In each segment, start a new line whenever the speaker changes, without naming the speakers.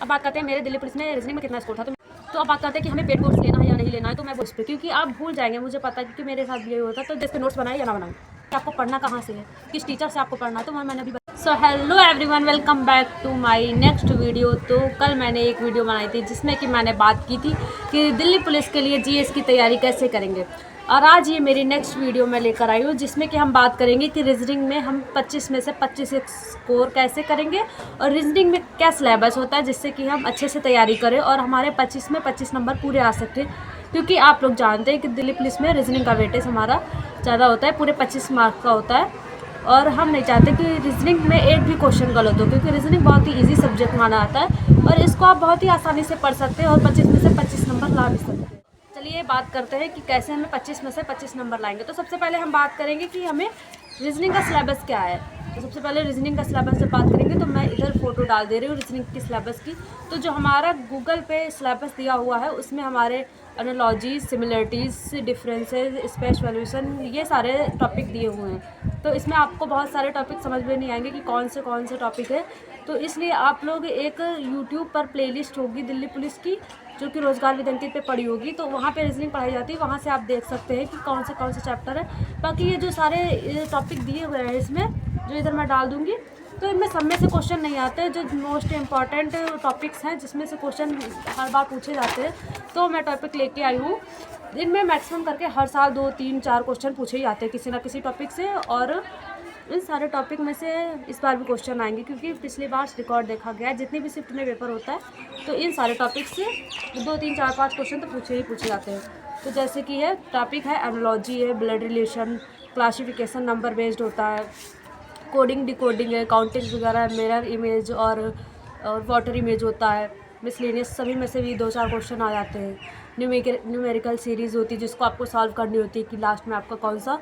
अब बात करते हैं मेरे दिल्ली पुलिस में रीजनिंग में कितना स्कोर था। तो अब बात करते हैं कि हमें पेड कोर्स लेना है या नहीं लेना है। तो मैं उस पर, क्योंकि आप भूल जाएंगे, मुझे पता है, क्योंकि मेरे साथ भी यही होता है। तो जिसके नोट्स बनाए या ना बनाए, कि आपको पढ़ना कहाँ से है, किस टीचर से आपको पढ़ना है, तो मैंने अभी so hello everyone, welcome back to my next video. तो कल मैंने एक वीडियो बनाई थी जिसमें कि मैंने बात की थी कि दिल्ली पुलिस के लिए जीएस की तैयारी कैसे करेंगे, और आज ये मेरी नेक्स्ट वीडियो मैं लेकर आई हूँ जिसमें कि हम बात करेंगे कि रीजनिंग में हम 25 में से 25 स्कोर कैसे करेंगे, और रीजनिंग में क्या सिलेबस होता है जिससे कि हम अच्छे से तैयारी करें और हमारे 25 में 25 नंबर पूरे आ सकते हैं। क्योंकि आप लोग जानते हैं कि दिल्ली पुलिस में रीजनिंग का वेटेज हमारा ज़्यादा होता है, पूरे 25 मार्क का होता है, और हम नहीं चाहते कि रीजनिंग में एक भी क्वेश्चन गलत हो, क्योंकि रीजनिंग बहुत ही इजी सब्जेक्ट माना जाता है और इसको आप बहुत ही आसानी से पढ़ सकते हैं और 25 में से 25 नंबर ला भी सकते हैं। चलिए बात करते हैं कि कैसे हमें 25 में से 25 नंबर लाएंगे। तो सबसे पहले हम बात करेंगे कि हमें रीजनिंग का सिलेबस क्या है। तो सबसे पहले रीजनिंग का सिलेबस जब बात करेंगे तो मैं इधर फोटो डाल दे रही हूँ रीजनिंग की सिलेबस की। तो जो हमारा गूगल पे सिलेबस दिया हुआ है उसमें हमारे analogies, similarities, differences, space valuation, ये सारे टॉपिक दिए हुए हैं। तो इसमें आपको बहुत सारे टॉपिक समझ में नहीं आएंगे कि कौन से टॉपिक है। तो इसलिए आप लोग एक यूट्यूब पर प्लेलिस्ट होगी दिल्ली पुलिस की, जो कि रोज़गार विद अंकित पे पड़ी होगी, तो वहाँ पे रीजनिंग पढ़ाई जाती है। वहाँ से आप देख सकते हैं कि कौन से चैप्टर है। बाकी ये जो सारे टॉपिक दिए हुए हैं इसमें, जो इधर मैं डाल दूँगी, तो इनमें सब में से क्वेश्चन नहीं आते। जो मोस्ट इम्पॉर्टेंट टॉपिक्स हैं जिसमें से क्वेश्चन हर बार पूछे जाते हैं, तो मैं टॉपिक लेके आई हूँ। इनमें मैक्सिमम करके हर साल 2, 3, 4 क्वेश्चन पूछे ही आते हैं किसी ना किसी टॉपिक से, और इन सारे टॉपिक में से इस बार भी क्वेश्चन आएंगे, क्योंकि पिछली बार रिकॉर्ड देखा गया है जितनी भी शिफ्ट में पेपर होता है तो इन सारे टॉपिक से 2, 3, 4, 5 क्वेश्चन तो पूछे जाते हैं। तो जैसे कि है टॉपिक है एनालॉजी है, blood relation, classification number based होता है, कोडिंग डिकोडिंग है, काउंटिंग वगैरह, मिरर इमेज और वाटर इमेज होता है, मिसलेनियस, सभी में से भी 2-4 क्वेश्चन आ जाते हैं। न्यूमेरिकल सीरीज़ होती है जिसको आपको सॉल्व करनी होती है कि लास्ट में आपका कौन सा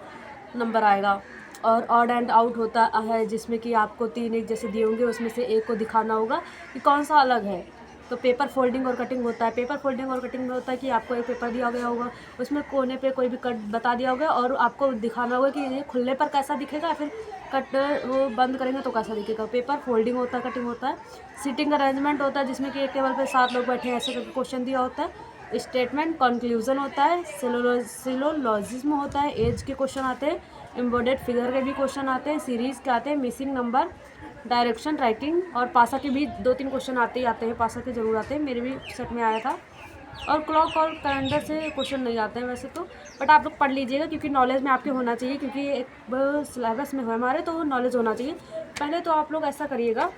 नंबर आएगा, और ऑड एंड आउट होता है जिसमें कि आपको 3 एक जैसे दिए होंगे, उसमें से एक को दिखाना होगा कि कौन सा अलग है। तो पेपर फोल्डिंग और कटिंग होता है। पेपर फोल्डिंग और कटिंग में होता है कि आपको एक पेपर दिया गया होगा, उसमें कोने पे कोई भी कट बता दिया होगा और आपको दिखाना होगा कि ये खुलने पर कैसा दिखेगा या फिर कट वो बंद करेंगे तो कैसा दिखेगा। पेपर फोल्डिंग होता है, कटिंग होता है। सीटिंग अरेंजमेंट होता है जिसमें कि एक टेबल पर 7 लोग बैठे हैं ऐसे करके क्वेश्चन दिया होता है। स्टेटमेंट, कंक्लूजन होता है। सिलोलॉजिज्म होता है, एज के क्वेश्चन आते हैं। एम्बेडेड फिगर के भी क्वेश्चन आते हैं। सीरीज़ के आते हैं। मिसिंग नंबर, डायरेक्शन, राइटिंग, और पासा के भी 2-3 क्वेश्चन आते हैं। पासा के जरूर आते हैं, मेरे भी सेट में आया था। और क्लॉक और कैलेंडर से क्वेश्चन नहीं आते हैं वैसे तो, बट आप लोग पढ़ लीजिएगा क्योंकि नॉलेज में आपके होना चाहिए, क्योंकि एक सिलेबस में है हमारे तो नॉलेज होना चाहिए। पहले तो आप लोग ऐसा करिएगा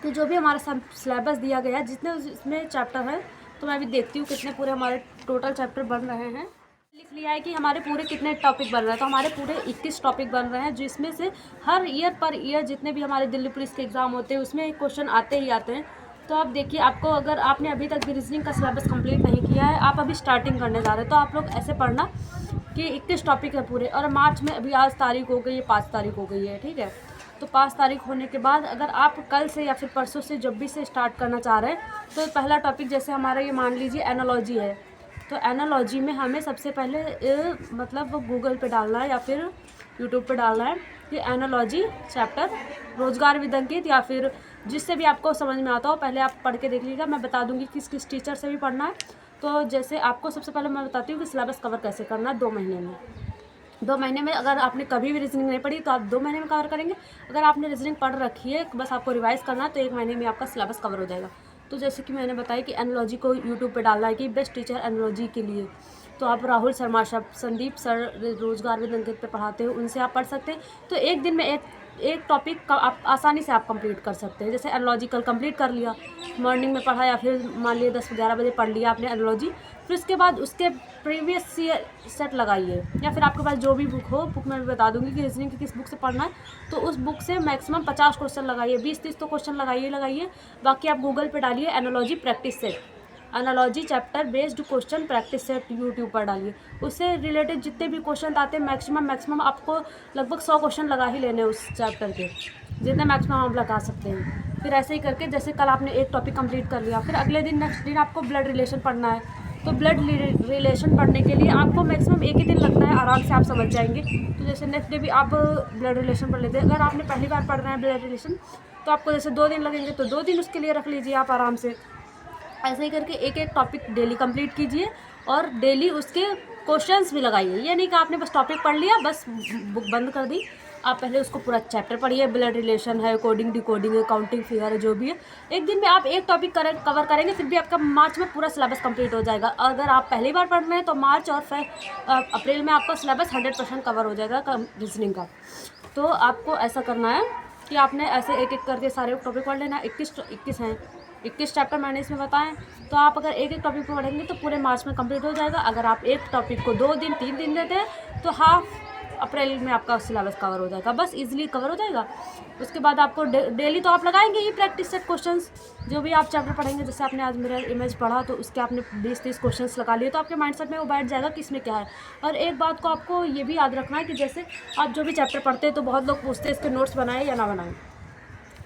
कि जो भी हमारा सिलेबस दिया गया है, जितने इसमें चैप्टर है, तो मैं अभी देखती हूँ कितने पूरे हमारे टोटल चैप्टर बन रहे हैं। लिख लिया है कि हमारे पूरे कितने टॉपिक बन रहे हैं। तो हमारे पूरे 21 टॉपिक बन रहे हैं, जिसमें से हर ईयर पर ईयर जितने भी हमारे दिल्ली पुलिस के एग्ज़ाम होते हैं उसमें क्वेश्चन आते ही आते हैं। तो आप देखिए, आपको अगर आपने अभी तक भी रीजनिंग का सिलेबस कंप्लीट नहीं किया है, आप अभी स्टार्टिंग करने जा रहे हैं, तो आप लोग ऐसे पढ़ना कि 21 टॉपिक है पूरे, और मार्च में अभी आज तारीख हो गई है, 5 तारीख हो गई है, ठीक है। तो 5 तारीख होने के बाद अगर आप कल से या फिर परसों से जब भी से स्टार्ट करना चाह रहे हैं, तो पहला टॉपिक जैसे हमारा ये मान लीजिए एनालॉजी है, तो एनालॉजी में हमें सबसे पहले मतलब गूगल पे डालना है या फिर यूट्यूब पे डालना है कि एनालॉजी चैप्टर, रोज़गार विद अंकित, या फिर जिससे भी आपको समझ में आता हो पहले आप पढ़ के देख लीजिएगा। मैं बता दूंगी किस किस टीचर से भी पढ़ना है। तो जैसे आपको सबसे पहले मैं बताती हूँ कि सिलेबस कवर कैसे करना है 2 महीने में। 2 महीने में अगर आपने कभी भी रीजनिंग नहीं पढ़ी तो आप 2 महीने में कवर करेंगे। अगर आपने रीजनिंग पढ़ रखी है, बस आपको रिवाइज़ करना है, तो 1 महीने में आपका सिलेबस कवर हो जाएगा। तो जैसे कि मैंने बताया कि एनालॉजी को यूट्यूब पे डालना है कि बेस्ट टीचर एनालॉजी के लिए, तो आप राहुल शर्मा सर, संदीप सर रोज़गार विद अंकित पे पढ़ाते हैं, उनसे आप पढ़ सकते हैं। तो एक दिन में एक टॉपिक का आप आसानी से आप कंप्लीट कर सकते हैं। जैसे एनालॉजी कल कंप्लीट कर लिया, मॉर्निंग में पढ़ा, या फिर मान लिया 10-11 बजे पढ़ लिया आपने एनालॉजी, फिर उसके बाद उसके प्रीवियस सेट लगाइए, या फिर आपके पास जो भी बुक हो, बुक में बता दूंगी कि रीजनिंग की किस बुक से पढ़ना है, तो उस बुक से मैक्सिमम 50 क्वेश्चन लगाइए, 20-30 तो क्वेश्चन लगाइए। बाकी आप गूगल पे डालिए analogy practice set, analogy chapter based question practice set, YouTube पर डालिए। उससे रिलेटेड जितने भी क्वेश्चन आते हैं मैक्सिमम आपको लगभग 100 क्वेश्चन लगा ही लेने उस चैप्टर के, जितने मैक्सिमम आप लगा सकते हैं। फिर ऐसे ही करके जैसे कल आपने एक टॉपिक कंप्लीट कर लिया, फिर अगले दिन नेक्स्ट दिन आपको ब्लड रिलेशन पढ़ना है। तो ब्लड रिलेशन पढ़ने के लिए आपको मैक्सिमम एक ही दिन लगता है, आराम से आप समझ जाएंगे। तो जैसे नेक्स्ट डे भी आप ब्लड रिलेशन पढ़ लेते हैं। अगर आपने पहली बार पढ़ रहे हैं ब्लड रिलेशन, तो आपको जैसे 2 दिन लगेंगे तो 2 दिन उसके लिए रख लीजिए आप आराम से। ऐसे ही करके एक एक टॉपिक डेली कंप्लीट कीजिए और डेली उसके क्वेश्चंस भी लगाइए। ये नहीं कि आपने बस टॉपिक पढ़ लिया बस बुक बंद कर दी। आप पहले उसको पूरा चैप्टर पढ़िए, ब्लड रिलेशन है, कोडिंग डिकोडिंग है, काउंटिंग फिगर है, जो भी है। एक दिन में आप एक टॉपिक कवर करेंगे फिर भी आपका मार्च में पूरा सिलेबस कंप्लीट हो जाएगा। अगर आप पहली बार पढ़ रहे हैं तो मार्च और फिर अप्रैल में आपका सिलेबस 100% कवर हो जाएगा रीजनिंग का। तो आपको ऐसा करना है कि आपने ऐसे एक एक करके सारे टॉपिक पढ़ लेना। 21 हैं, 21 चैप्टर मैंने इसमें बताएं। तो आप अगर एक एक टॉपिक पर पढ़ेंगे तो पूरे मार्च में कंप्लीट हो जाएगा। अगर आप एक टॉपिक को 2 दिन 3 दिन देते हैं तो हाफ अप्रैल में आपका सिलेबस कवर हो जाएगा, बस इजीली कवर हो जाएगा। उसके बाद आपको डेली तो आप लगाएंगे ही प्रैक्टिस सेट क्वेश्चंस। जो भी आप चैप्टर पढ़ेंगे, जैसे आपने आज मिरर इमेज पढ़ा तो उसके आपने 20-30 क्वेश्चंस लगा लिए तो आपके माइंडसेट में वो बैठ जाएगा कि इसमें क्या है। और एक बात को आपको ये भी याद रखना है कि जैसे आप जो भी चैप्टर पढ़ते हैं तो बहुत लोग पूछते हैं इसके नोट्स बनाए या ना बनाएं।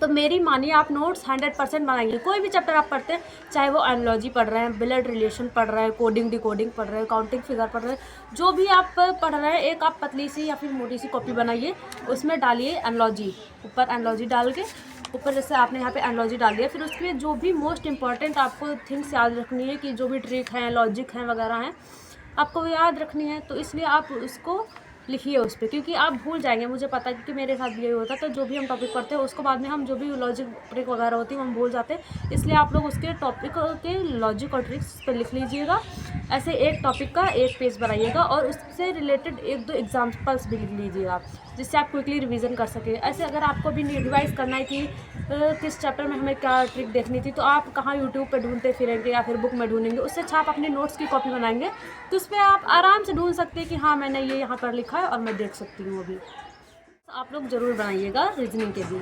तो मेरी मानिए आप नोट्स 100% बनाएंगे। कोई भी चैप्टर आप पढ़ते हैं, चाहे वो एनालॉजी पढ़ रहे हैं, ब्लड रिलेशन पढ़ रहे हैं, कोडिंग डिकोडिंग पढ़ रहे हैं, काउंटिंग फिगर पढ़ रहे हैं, जो भी आप पढ़ रहे हैं, एक आप पतली सी या फिर मोटी सी कॉपी बनाइए, उसमें डालिए एनालॉजी, ऊपर एनालॉजी डाल के ऊपर जैसे आपने यहाँ पे एनालॉजी डाल दिया, फिर उसके जो भी मोस्ट इंपॉर्टेंट आपको थिंग्स याद रखनी है कि जो भी ट्रिक हैं, लॉजिक हैं वगैरह हैं, आपको वो याद रखनी है। तो इसलिए आप उसको लिखिए उस पर, क्योंकि आप भूल जाएंगे, मुझे पता है क्योंकि मेरे साथ भी यही होता है। तो जो भी हम टॉपिक पढ़ते हैं उसको बाद में हम जो भी लॉजिक ट्रिक वगैरह होती है हम भूल जाते हैं। इसलिए आप लोग उसके टॉपिक के लॉजिक और ट्रिक्स पर लिख लीजिएगा। ऐसे एक टॉपिक का एक पेज बनाइएगा और उससे रिलेटेड 1-2 एग्जाम्पल्स भी लिख लीजिएगा जिससे आप क्विकली रिवीजन कर सकें। ऐसे अगर आपको भी रिवाइज करना है कि किस चैप्टर में हमें क्या ट्रिक देखनी थी, तो आप कहाँ यूट्यूब पे ढूंढते फिरेंगे या फिर बुक में ढूंढेंगे, उससे अच्छा आप अपने नोट्स की कॉपी बनाएंगे तो उस पर आप आराम से ढूंढ सकते हैं कि हाँ मैंने ये यहाँ पर लिखा है और मैं देख सकती हूँ। अभी आप लोग ज़रूर बनाइएगा रीजनिंग के भी।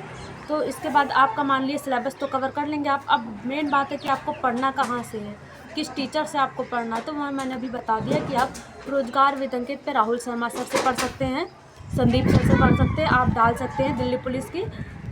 तो इसके बाद आपका मान लीजिए सिलेबस तो कवर कर लेंगे आप। अब मेन बात है कि आपको पढ़ना कहाँ से है, किस टीचर से आपको पढ़ना है। तो मैंने अभी बता दिया कि आप रोजगार विद अंकित पे राहुल शर्मा सर से पढ़ सकते हैं, संदीप सर से पढ़ सकते हैं, आप डाल सकते हैं दिल्ली पुलिस की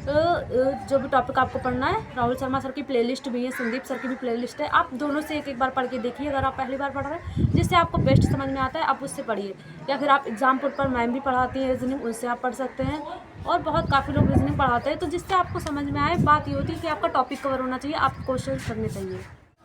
जो भी टॉपिक आपको पढ़ना है। राहुल शर्मा सर की प्लेलिस्ट भी है, संदीप सर की भी प्लेलिस्ट है। आप दोनों से एक एक बार पढ़ के देखिए। अगर आप पहली बार पढ़ रहे हैं जिससे आपको बेस्ट समझ में आता है आप उससे पढ़िए, या फिर आप एग्जाम्पल पर मैम भी पढ़ाती हैं रीजनिंग, उनसे आप पढ़ सकते हैं। और बहुत काफ़ी लोग रीजनिंग पढ़ाते हैं, तो जिससे आपको समझ में आए। बात ये होती है कि आपका टॉपिक कवर होना चाहिए, आप क्वेश्चन करने चाहिए।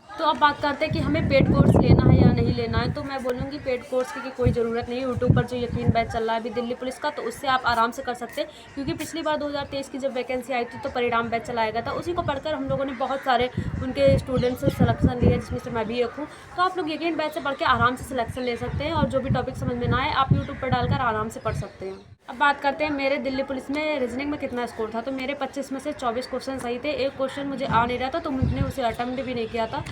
तो अब बात करते हैं कि हमें पेड कोर्स लेना है या नहीं लेना है। तो मैं बोलूँगी पेड कोर्स की कोई ज़रूरत नहीं है। यूट्यूब पर जो यकीन बैच चल रहा है अभी दिल्ली पुलिस का, तो उससे आप आराम से कर सकते हैं। क्योंकि पिछली बार 2023 की जब वैकेंसी आई थी तो परिणाम बैच चलाया गया था, उसी को पढ़कर हम लोगों ने बहुत सारे उनके स्टूडेंट्स से सिलेक्शन लिए, जिसमें से मैं भी एक हूँ। तो आप लोग यकीन बैच से पढ़ के आराम से सिलेक्शन ले सकते हैं और जो भी टॉपिक समझ में ना आए आप यूट्यूब पर डालकर आराम से पढ़ सकते हैं। अब बात करते हैं मेरे दिल्ली पुलिस में रीजनिंग में कितना स्कोर था। तो मेरे 25 में से 24 क्वेश्चन सही थे। एक क्वेश्चन मुझे आ नहीं रहा था तो मैंने उसे अटेम्प्ट भी नहीं किया था,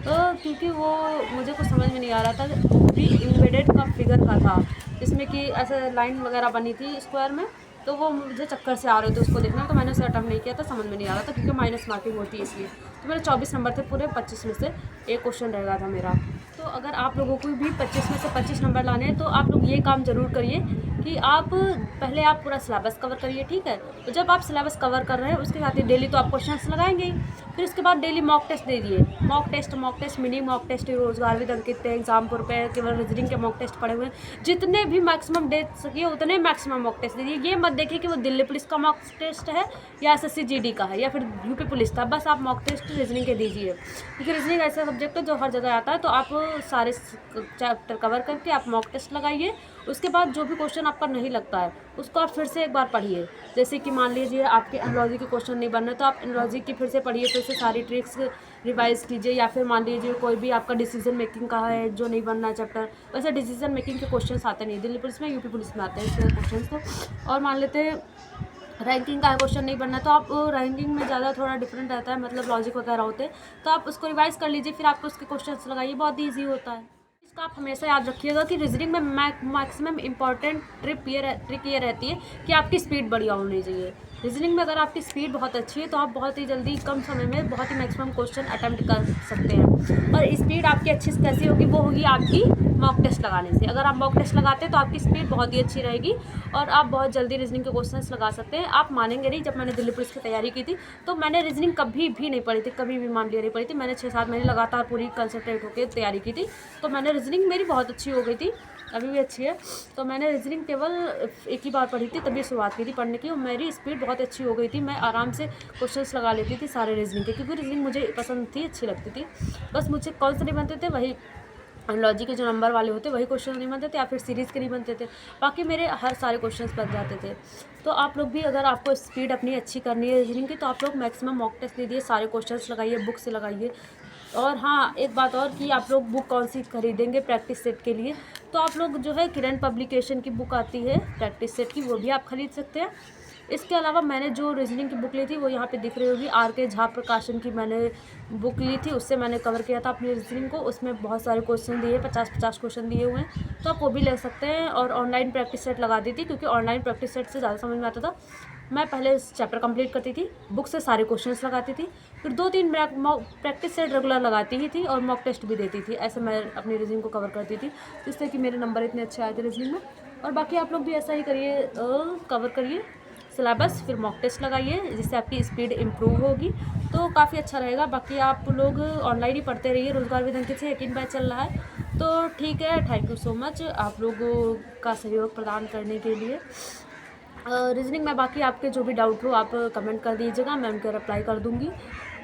क्योंकि वो मुझे कुछ समझ में नहीं आ रहा था। वो भी इम्बेडेड का फिगर का था, जिसमें कि ऐसे लाइन वगैरह बनी थी स्क्वायर में, तो वो मुझे चक्कर से आ रहे थे उसको देखना, तो मैंने उसे अटेम्प्ट नहीं किया था, समझ में नहीं आ रहा था क्योंकि माइनस मार्किंग होती है इसलिए। तो मेरे 24 नंबर थे पूरे 25 में से, एक क्वेश्चन रह गया था मेरा। तो अगर आप लोगों को भी 25 में से 25 नंबर लाने हैं तो आप लोग ये काम ज़रूर करिए कि आप पहले आप पूरा सिलेबस कवर करिए, ठीक है। तो जब आप सिलेबस कवर कर रहे हैं उसके साथ ही डेली तो आप क्वेश्चंस लगाएंगे ही, फिर उसके बाद डेली मॉक टेस्ट दे दिए। Mock test mini mock test रोजगार विद अंकित पे, एग्जामपुर पे केवल रीजनिंग के मॉक टेस्ट पड़े हुए हैं। जितने भी मैक्सिमम दे सकिए उतने मैक्सिमम मॉक टेस्ट दीजिए। ये मत देखिए कि वो दिल्ली पुलिस का मॉक टेस्ट है या SSC GD का है या फिर यूपी पुलिस का, बस आप मॉक टेस्ट रीजनिंग के दीजिए। क्योंकि रीजनिंग ऐसा सब्जेक्ट है जो हर जगह आता है। तो आप सारे चैप्टर कवर करके आप मॉक टेस्ट लगाइए। उसके बाद जो भी क्वेश्चन आपका नहीं लगता है उसको आप फिर से एक बार पढ़िए। जैसे कि मान लीजिए आपके एनालॉजी के क्वेश्चन नहीं बन रहे तो आप एनालॉजी की फिर से पढ़िए, फिर से सारी ट्रिक्स रिवाइज कीजिए। या फिर मान लीजिए कोई भी आपका डिसीजन मेकिंग का है जो नहीं बनना है चैप्टर, वैसे डिसीजन मेकिंग के क्वेश्चंस आते नहीं, दिल्ली पुलिस में यूपी पुलिस में आते हैं इसके क्वेश्चंस। तो और मान लेते हैं रैंकिंग का क्वेश्चन नहीं बनना तो आप रैंकिंग में ज़्यादा थोड़ा डिफरेंट रहता है, मतलब लॉजिक वगैरह होते हैं, तो आप उसको रिवाइज कर लीजिए, फिर आपको उसके क्वेश्चंस लगाइए, बहुत ईजी होता है। इसका आप हमेशा याद रखिएगा कि रीजनिंग में मैक्सिमम इंपॉर्टेंट ट्रिक ये रहती है कि आपकी स्पीड बढ़िया होनी चाहिए। रीजनिंग में अगर आपकी स्पीड बहुत अच्छी है तो आप बहुत ही जल्दी कम समय में बहुत ही मैक्सिमम क्वेश्चन अटेम्प्ट कर सकते हैं। और स्पीड आपकी अच्छी कैसी होगी, वो होगी आपकी मॉक टेस्ट लगाने से। अगर आप मॉक टेस्ट लगाते हैं तो आपकी स्पीड बहुत ही अच्छी रहेगी और आप बहुत जल्दी रीजनिंग के क्वेश्चंस लगा सकते हैं। आप मानेंगे नहीं, जब मैंने दिल्ली पुलिस की तैयारी की थी तो मैंने रीजनिंग कभी भी नहीं पढ़ी थी, कभी भी मान लिया नहीं पढ़ी थी। मैंने 6-7 महीने लगातार पूरी कंसंट्रेट होकर तैयारी की थी, तो मैंने रीजनिंग मेरी बहुत अच्छी हो गई थी। अभी भी अच्छी है। तो मैंने रीजनिंग केवल एक ही बार पढ़ी थी, तभी शुरुआत की थी पढ़ने की, और मेरी स्पीड बहुत अच्छी हो गई थी। मैं आराम से क्वेश्चंस लगा लेती थी सारे रीजनिंग के, क्योंकि रीजनिंग मुझे पसंद थी, अच्छी लगती थी। बस मुझे कौन से नहीं बनते थे, वही लॉजिक के जो नंबर वाले होते वही क्वेश्चन नहीं बनते थे, या फिर सीरीज़ के नहीं बनते थे। बाकी मेरे हर सारे क्वेश्चंस बन जाते थे। तो आप लोग भी, अगर आपको स्पीड अपनी अच्छी करनी है रीजनिंग की, तो आप लोग मैक्सिमम मॉक टेस्ट दीजिए, सारे क्वेश्चंस लगाइए, बुक से लगाइए। और हाँ, एक बात और कि आप लोग बुक कौन सी खरीदेंगे प्रैक्टिस सेट के लिए, तो आप लोग जो है किरण पब्लिकेशन की बुक आती है प्रैक्टिस सेट की, वो भी आप खरीद सकते हैं। इसके अलावा मैंने जो रीजनिंग की बुक ली थी वो यहाँ पे दिख रही होगी, RK झा प्रकाशन की मैंने बुक ली थी, उससे मैंने कवर किया था अपनी रीजनिंग को। उसमें बहुत सारे क्वेश्चन दिए, 50-50 क्वेश्चन दिए हुए हैं, तो आप वो भी ले सकते हैं। और ऑनलाइन प्रैक्टिस सेट लगा दी थी, क्योंकि ऑनलाइन प्रैक्टिस सेट से ज़्यादा समझ में आता था। मैं पहले चैप्टर कंप्लीट करती थी, बुक से सारे क्वेश्चंस लगाती थी, फिर 2-3 प्रैक्टिस सेट रेगुलर लगाती ही थी, और मॉक टेस्ट भी देती थी। ऐसे मैं अपनी रीजनिंग को कवर करती थी, जिससे कि मेरे नंबर इतने अच्छे आए थे रीजनिंग में। और बाकी आप लोग भी ऐसा ही करिए, कवर करिए सिलेबस, फिर मॉक टेस्ट लगाइए, जिससे आपकी स्पीड इम्प्रूव होगी, तो काफ़ी अच्छा रहेगा। बाकी आप लोग ऑनलाइन ही पढ़ते रहिए, रोज़गार विद अंकित से 1 बैच चल रहा है, तो ठीक है। थैंक यू सो मच आप लोगों का सहयोग प्रदान करने के लिए। रीजनिंग में बाकी आपके जो भी डाउट हो आप कमेंट कर दीजिएगा, मैं उनका रिप्लाई कर दूँगी।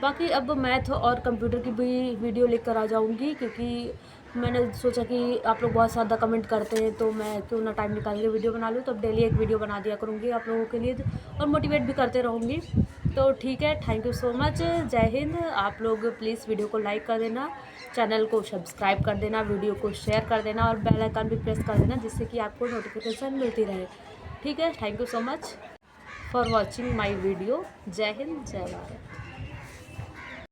बाकी अब मैथ और कंप्यूटर की भी वीडियो लेकर आ जाऊँगी, क्योंकि मैंने सोचा कि आप लोग बहुत ज़्यादा कमेंट करते हैं, तो मैं क्यों ना टाइम निकाल के वीडियो बना लूँ। तो अब डेली एक वीडियो बना दिया करूँगी आप लोगों के लिए, और मोटिवेट भी करते रहूँगी। तो ठीक है, थैंक यू सो मच, जय हिंद। आप लोग प्लीज़ वीडियो को लाइक कर देना, चैनल को सब्सक्राइब कर देना, वीडियो को शेयर कर देना, और बेल आइकन भी प्रेस कर देना, जिससे कि आपको नोटिफिकेशन मिलती रहे। ठीक है, thank you so much for watching my video. जय हिंद, जय भारत।